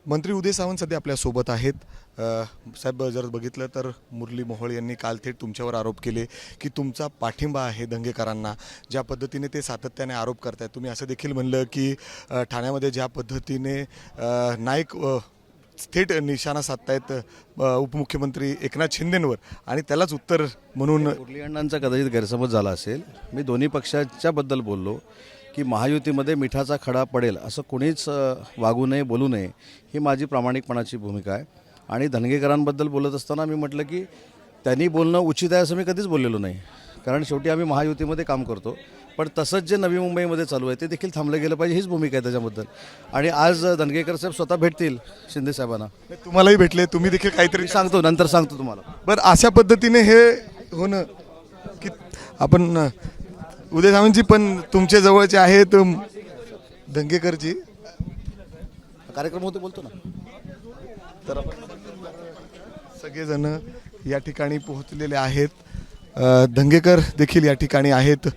मंत्री उदय सामंत सध्या आपल्यासोबत आहेत। साहेब, जर बघितलं तर मुरली मोहोळ यांनी काल थेट तुमच्यावर आरोप केले की तुमचा पाठिंबा आहे दंगेकरांना। ज्या पद्धतीने ते सातत्याने आरोप करतायत, तुम्ही असं देखील म्हणलं की ठाण्यामध्ये ज्या पद्धतीने नाईक थेट निशाणा साधतायत उपमुख्यमंत्री एकनाथ शिंदेंवर, आणि त्यालाच उत्तर म्हणून मुरली अण्णांचा कदाचित गैरसमज झाला असेल। मी दोन्ही पक्षाच्या बद्दल बोललो की महायुतीमध्ये मिठाचा खडा पडेल असं कोणीच वागू नये, बोलू नये, ही माझी प्रामाणिकपणाची भूमिका आहे। आणि धनगेकरांबद्दल बोलत असताना मी म्हटलं की त्यांनी बोलणं उचित आहे असं मी कधीच बोललेलो नाही, कारण शेवटी आम्ही महायुतीमध्ये काम करतो। पण तसंच जे नवी मुंबईमध्ये चालू आहे ते देखील थांबलं गेलं पाहिजे, हीच भूमिका आहे त्याच्याबद्दल। आणि आज धनगेकर साहेब स्वतः भेटतील शिंदे साहेबांना, तुम्हालाही भेटले, तुम्ही देखील काहीतरी सांगतो, नंतर सांगतो तुम्हाला। बरं, अशा पद्धतीने हे होणं की आपण उदय सामंतजी पण तुमच्या जवळचे आहेत, दंगेकरजी कार्यक्रम होते, बोलतो ना। तर आपण सगळेजण या ठिकाणी पोहोचलेले आहेत। दंगेकर देखील या ठिकाणी आहेत,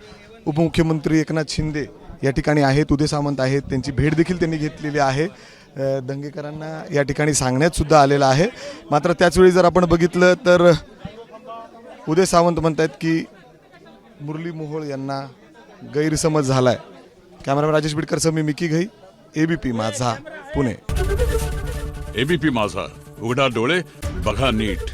उपमुख्यमंत्री एकनाथ शिंदे या ठिकाणी आहेत, उदय सामंत आहेत, त्यांची भेट देखील त्यांनी घेतलेली आहे। दंगेकरांना या ठिकाणी सांगण्यात सुद्धा आलेलं आहे। मात्र त्याचवेळी जर आपण बघितलं तर उदय सामंत म्हणतात की मुरली मोहोळ यांना गैरसमज झालाय। कॅमेरामॅन राजेश बिडकरसह मी मिकी घई, एबीपी माझा, पुणे। एबीपी माझा, उघडा डोळे बघा नीट।